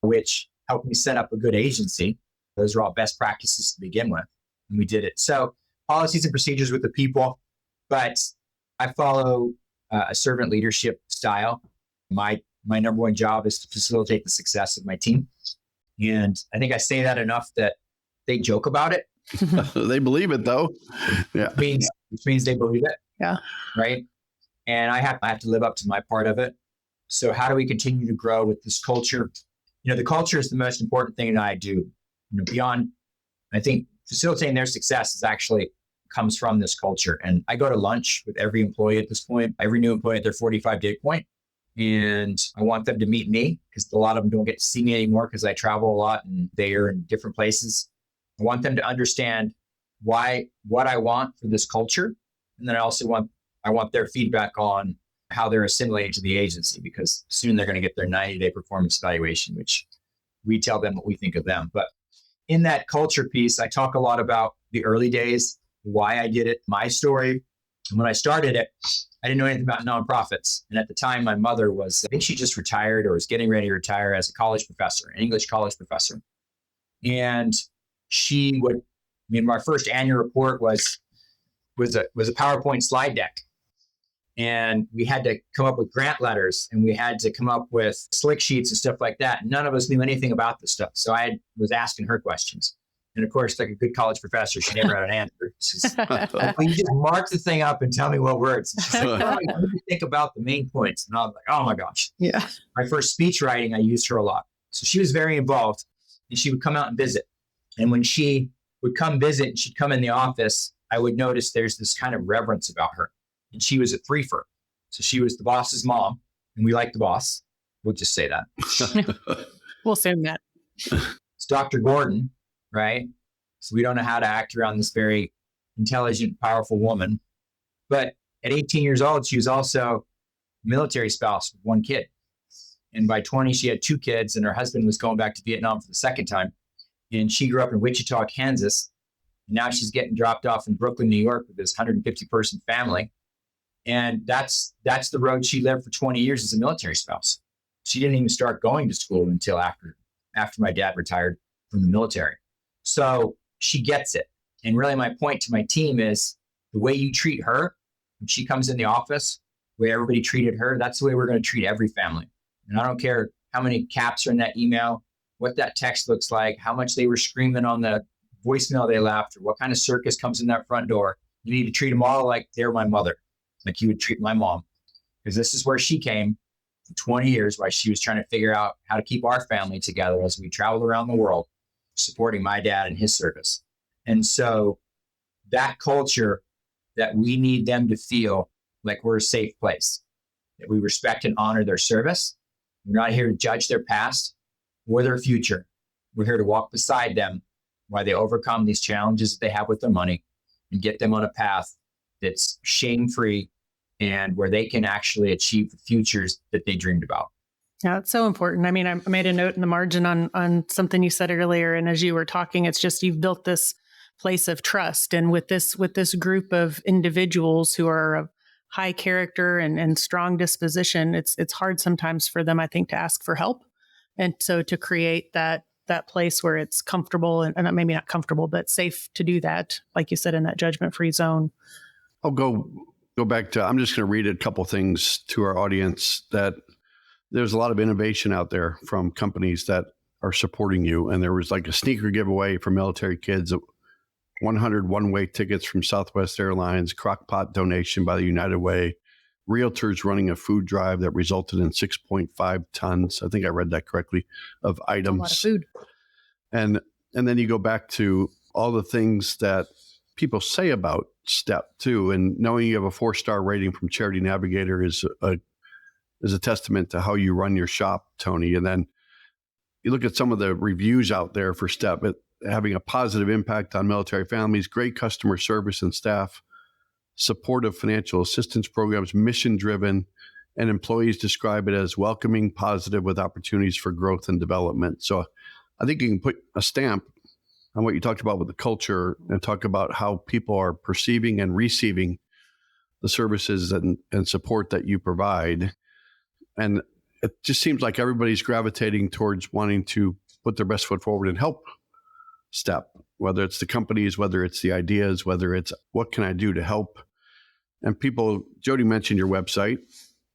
which helped me set up a good agency. Those are all best practices to begin with. And we did it. So policies and procedures with the people, but I follow a servant leadership style. My number one job is to facilitate the success of my team. And I think I say that enough that they joke about it. They believe it though. Yeah. Which means they believe it. Yeah. Right. And I have to live up to my part of it. So how do we continue to grow with this culture? The culture is the most important thing that I do. Beyond, I think facilitating their success is actually comes from this culture. And I go to lunch with every employee at this point, every new employee at their 45-day point. And I want them to meet me because a lot of them don't get to see me anymore because I travel a lot and they are in different places. I want them to understand what I want for this culture. And then I also want their feedback on how they're assimilating to the agency, because soon they're going to get their 90-day performance evaluation, which we tell them what we think of them. But in that culture piece, I talk a lot about the early days, why I did it, my story. And when I started it, I didn't know anything about nonprofits. And at the time, my mother was, I think she just retired or was getting ready to retire as a college professor, an English college professor. And my first annual report was a PowerPoint slide deck. And we had to come up with grant letters, and we had to come up with slick sheets and stuff like that. None of us knew anything about this stuff. So I was asking her questions. And of course, like a good college professor, she never had an answer. Well, you just mark the thing up and tell me what words. She's like, no, what do you think about the main points? And I was like, oh my gosh. Yeah. My first speech writing, I used her a lot. So she was very involved, and she would come out and visit. And when she would come visit and she'd come in the office, I would notice there's this kind of reverence about her. And she was a threefer. So she was the boss's mom, and we like the boss. We'll just say that. We'll assume that. It's Dr. Gordon, right? So we don't know how to act around this very intelligent, powerful woman. But at 18 years old, she was also a military spouse with one kid. And by 20, she had two kids, and her husband was going back to Vietnam for the second time. And she grew up in Wichita, Kansas. And now she's getting dropped off in Brooklyn, New York with this 150-person family. And that's the road she lived for 20 years as a military spouse. She didn't even start going to school until after my dad retired from the military. So she gets it. And really my point to my team is the way you treat her when she comes in the office, the way everybody treated her, that's the way we're going to treat every family. And I don't care how many caps are in that email, what that text looks like, how much they were screaming on the voicemail they left, or what kind of circus comes in that front door. You need to treat them all like they're my mother, like you would treat my mom, because this is where she came for 20 years while she was trying to figure out how to keep our family together as we traveled around the world, supporting my dad in his service. And so that culture, that we need them to feel like we're a safe place, that we respect and honor their service. We're not here to judge their past or their future. We're here to walk beside them while they overcome these challenges that they have with their money and get them on a path that's shame-free and where they can actually achieve the futures that they dreamed about. Yeah, it's so important. I mean, I made a note in the margin on something you said earlier. And as you were talking, it's just, you've built this place of trust. And with this group of individuals who are of high character and strong disposition, it's hard sometimes for them, I think, to ask for help. And so to create that place where it's comfortable and maybe not comfortable, but safe to do that, like you said, in that judgment-free zone. I'll go back to, I'm just going to read a couple things to our audience, that there's a lot of innovation out there from companies that are supporting you. And there was like a sneaker giveaway for military kids, 100 one-way tickets from Southwest Airlines, crockpot donation by the United Way, realtors running a food drive that resulted in 6.5 tons, I think I read that correctly, of items. A lot of food. And then you go back to all the things that people say about STEP too. And knowing you have a 4-star rating from Charity Navigator is a testament to how you run your shop, Tony. And then, you look at some of the reviews out there for STEP, it having a positive impact on military families, great customer service and staff, supportive financial assistance programs, mission-driven, and employees describe it as welcoming, positive, with opportunities for growth and development. So I think you can put a stamp on what you talked about with the culture and talk about how people are perceiving and receiving the services and support that you provide. And it just seems like everybody's gravitating towards wanting to put their best foot forward and help STEP, whether it's the companies, whether it's the ideas, whether it's what can I do to help. And people, Jodi mentioned your website.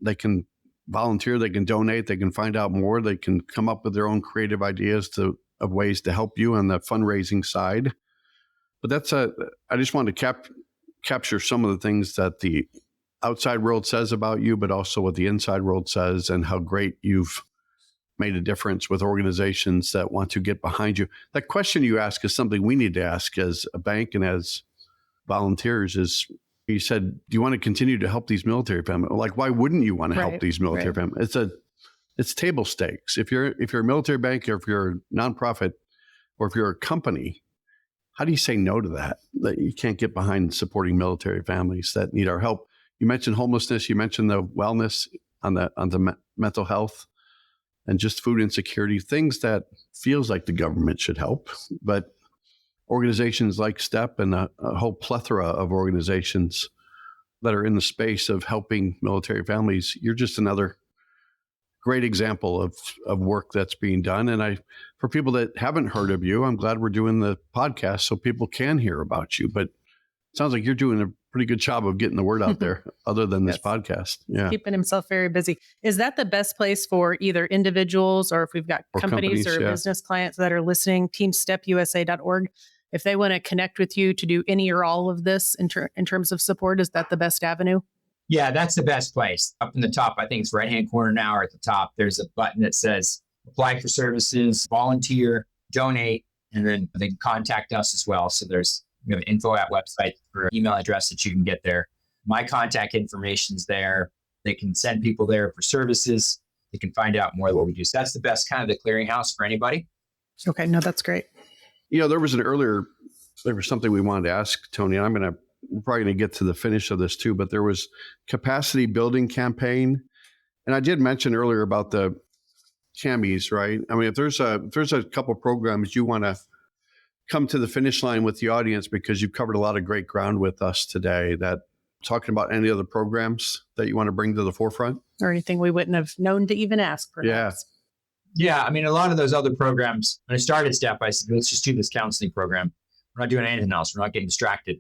They can volunteer, they can donate, they can find out more, they can come up with their own creative ideas of ways to help you on the fundraising side. But I just wanted to capture some of the things that the outside world says about you, but also what the inside world says and how great you've made a difference with organizations that want to get behind you. That question you ask is something we need to ask as a bank and as volunteers is, you said, do you want to continue to help these military families? Like, why wouldn't you want to help these military families? It's table stakes. If you're a military bank, or if you're a nonprofit, or if you're a company, how do you say no to that you can't get behind supporting military families that need our help? You mentioned homelessness. You mentioned the wellness on the mental health and just food insecurity, things that feels like the government should help. But organizations like STEP and a whole plethora of organizations that are in the space of helping military families, you're just another great example of work that's being done. And for people that haven't heard of you, I'm glad we're doing the podcast so people can hear about you. But it sounds like you're doing a pretty good job of getting the word out there other than this podcast. Yeah. Keeping himself very busy. Is that the best place for either individuals or if we've got companies or business clients that are listening, teamstepusa.org? If they want to connect with you to do any or all of this in terms of support, is that the best avenue? Yeah, that's the best place. Up in the top, I think it's right-hand corner now, or at the top, there's a button that says apply for services, volunteer, donate, and then they can contact us as well. So we have an info at website for email address that you can get there. My contact information's there. They can send people there for services. They can find out more of what we do. So that's the best kind of the clearinghouse for anybody. Okay, no, that's great. There was something we wanted to ask Tony, and we're probably going to get to the finish of this too, but there was capacity building campaign. And I did mention earlier about the CAMIs, right? I mean, if there's a couple of programs you want to come to the finish line with the audience, because you've covered a lot of great ground with us today, that talking about any other programs that you want to bring to the forefront? Or anything we wouldn't have known to even ask, perhaps. Yeah. I mean, a lot of those other programs, when I started STEP, I said, let's just do this counseling program. We're not doing anything else. We're not getting distracted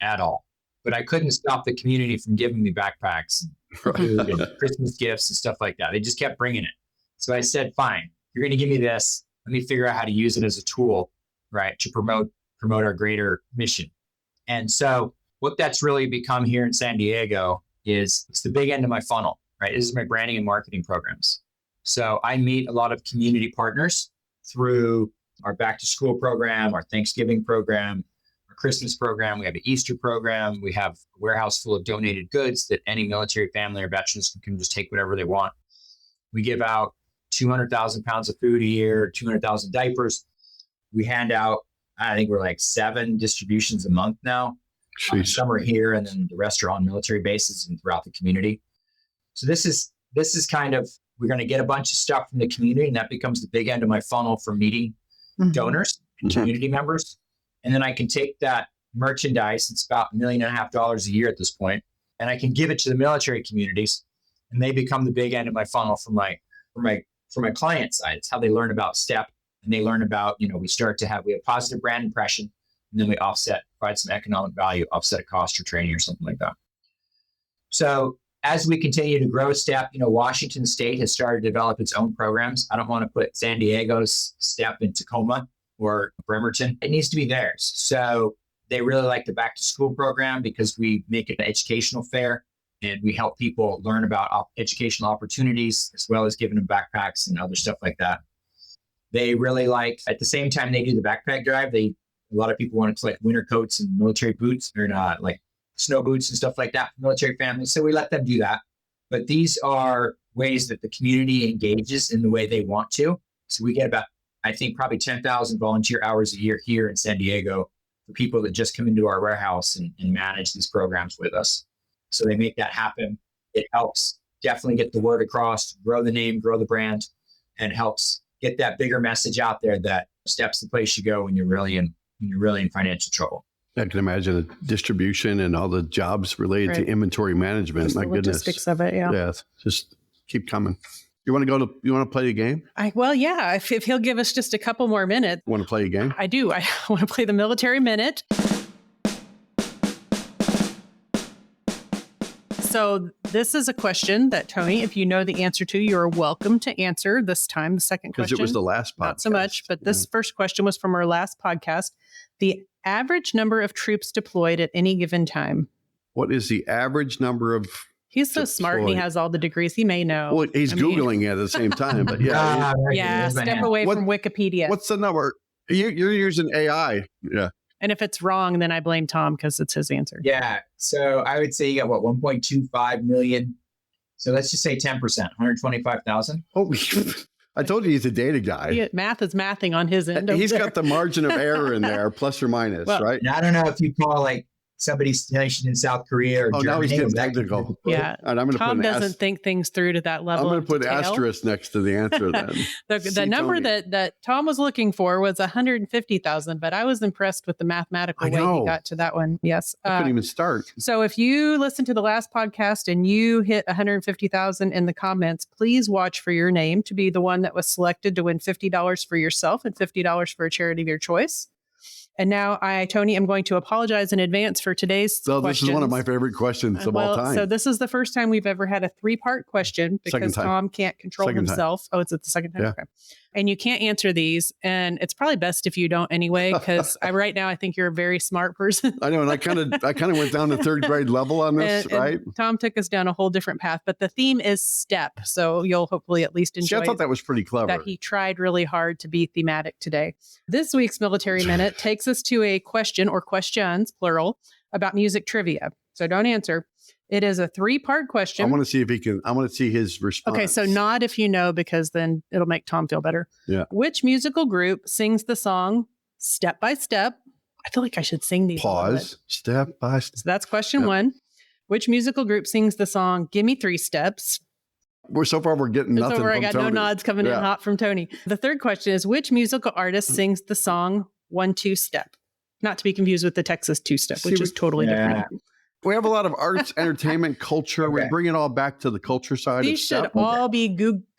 at all. But I couldn't stop the community from giving me backpacks, food, and Christmas gifts and stuff like that. They just kept bringing it. So I said, fine, you're going to give me this. Let me figure out how to use it as a tool, right, to promote our greater mission. And so what that's really become here in San Diego is it's the big end of my funnel, right? This is my branding and marketing programs. So I meet a lot of community partners through our back to school program, our Thanksgiving program, our Christmas program. We have an Easter program. We have a warehouse full of donated goods that any military family or veterans can just take whatever they want. We give out 200,000 pounds of food a year, 200,000 diapers. We hand out, I think we're 7 distributions a month now. Some are here, and then the rest are on military bases and throughout the community. So this is kind of, we're going to get a bunch of stuff from the community, and that becomes the big end of my funnel for meeting donors and community members. And then I can take that merchandise, it's about $1.5 million a year at this point, and I can give it to the military communities, and they become the big end of my funnel for my client side. It's how they learn about STEP, and they learn about, we have positive brand impression, and then we provide some economic value, offset a cost or training or something like that. So as we continue to grow STEP, Washington State has started to develop its own programs. I don't want to put San Diego's STEP in Tacoma or Bremerton. It needs to be theirs. So they really like the back to school program because we make it an educational fair and we help people learn about educational opportunities as well as giving them backpacks and other stuff like that. They really like, at the same time they do the backpack drive, a lot of people want to collect winter coats and military boots, or not snow boots and stuff like that for military families. So we let them do that. But these are ways that the community engages in the way they want to. So we get about I think probably 10,000 volunteer hours a year here in San Diego for people that just come into our warehouse and manage these programs with us. So they make that happen. It helps definitely get the word across, grow the name, grow the brand, and helps get that bigger message out there that STEP's the place you go when you're really in financial trouble. I can imagine the distribution and all the jobs related to inventory management. Just My the goodness. logistics of it, yeah. Yeah, just keep coming. You want to play a game? If he'll give us just a couple more minutes. Want to play a game? I do. I want to play the military minute. So this is a question that, Tony, if you know the answer to, you're welcome to answer this time. The second question. Because it was the last podcast. Not so much, but this first question was from our last podcast. The average number of troops deployed at any given time. What is the average number of... He's so smart and he has all the degrees. He may know. Well, he's Googling it at the same time, but yeah. Step away from Wikipedia. What's the number? You're using AI. Yeah. And if it's wrong, then I blame Tom because it's his answer. Yeah. So I would say you got 1.25 million. So let's just say 10%, 125,000. Oh, I told you he's a data guy. Math is mathing on his end. He's got the margin of error in there, plus or minus, right? And I don't know if you call like somebody's stationed in South Korea or Germany. Now he's getting technical. Yeah. And Tom doesn't think things through to that level. I'm going to put asterisk next to the answer then. the number that Tom was looking for was 150,000, but I was impressed with the mathematical way he got to that one. Yes. I couldn't even start. So if you listen to the last podcast and you hit 150,000 in the comments, please watch for your name to be the one that was selected to win $50 for yourself and $50 for a charity of your choice. And now I, Tony, am going to apologize in advance for today's questions. This is one of my favorite questions of all time. So this is the first time we've ever had a 3-part question because Tom can't control himself. Oh, it's the second time? Yeah. Okay. And you can't answer these. And it's probably best if you don't anyway, because right now I think you're a very smart person. I know. And I kind of went down to third grade level on this, right? And Tom took us down a whole different path, but the theme is STEP. So you'll hopefully at least enjoy I thought that was pretty clever. That he tried really hard to be thematic today. This week's Military Minute takes us to a question or questions, plural, about music trivia. So don't answer. It is a 3-part question. I want to see if he can. I want to see his response. Okay, so nod if you know, because then it'll make Tom feel better. Yeah. Which musical group sings the song Step by Step? I feel like I should sing these. Pause. Step by step. So that's question 1. Which musical group sings the song Give Me 3 Steps? We're getting nothing. I got Tony. no nods coming in hot from Tony. The third question is, which musical artist sings the song 1-2 Step? Not to be confused with the Texas 2-Step, which is totally different. We have a lot of arts, entertainment, culture. We bring it all back to the culture side. These should all be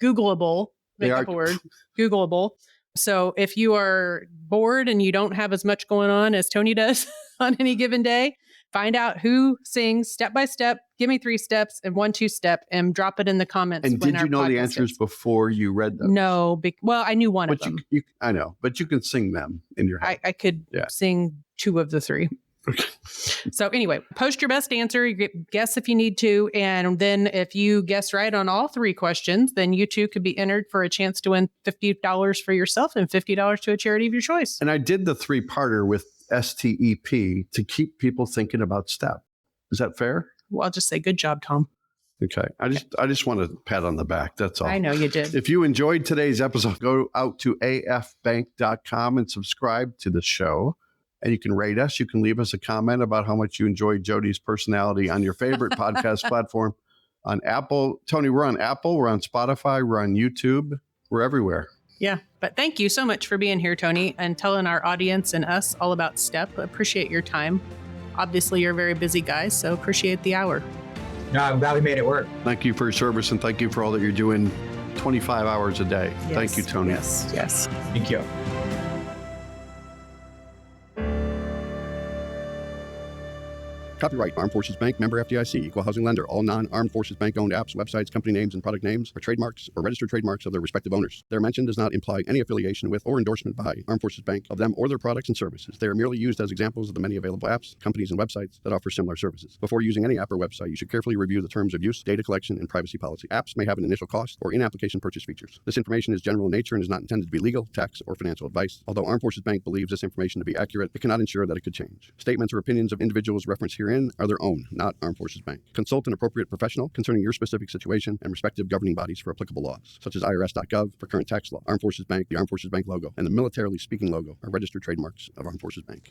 Googleable. Make up a word. Googleable. So if you are bored and you don't have as much going on as Tony does on any given day, find out who sings Step by Step, Give Me 3 Steps, and 1-2 Step, and drop it in the comments. And did you know the answers before you read them? No. Well, I knew one of them. I know, but you can sing them in your head. I could sing 2 of the 3. So anyway, post your best answer. You guess if you need to. And then if you guess right on all 3 questions, then you too could be entered for a chance to win $50 for yourself and $50 to a charity of your choice. And I did the 3-parter with STEP to keep people thinking about STEP. Is that fair? Well, I'll just say good job, Tom. Okay. I just want to pat on the back. That's all. I know you did. If you enjoyed today's episode, go out to afbank.com and subscribe to the show. And you can rate us. You can leave us a comment about how much you enjoyed Jodi's personality on your favorite podcast platform. On Apple. Tony, we're on Apple. We're on Spotify. We're on YouTube. We're everywhere. Yeah. But thank you so much for being here, Tony, and telling our audience and us all about STEP. Appreciate your time. Obviously, you're a very busy guy, so appreciate the hour. No, I'm glad we made it work. Thank you for your service, and thank you for all that you're doing 25 hours a day. Yes, thank you, Tony. Yes. Thank you. Copyright Armed Forces Bank, member FDIC, equal housing lender. All non-Armed Forces Bank owned apps, websites, company names, and product names are trademarks or registered trademarks of their respective owners. Their mention does not imply any affiliation with or endorsement by Armed Forces Bank of them or their products and services. They are merely used as examples of the many available apps, companies, and websites that offer similar services. Before using any app or website, you should carefully review the terms of use, data collection, and privacy policy. Apps may have an initial cost or in-application purchase features. This information is general in nature and is not intended to be legal, tax, or financial advice. Although Armed Forces Bank believes this information to be accurate, it cannot ensure that it could change. Statements or opinions of individuals referenced here herein are their own, not Armed Forces Bank. Consult an appropriate professional concerning your specific situation and respective governing bodies for applicable laws, such as IRS.gov for current tax law. Armed Forces Bank, the Armed Forces Bank logo, and the Militarily Speaking logo are registered trademarks of Armed Forces Bank.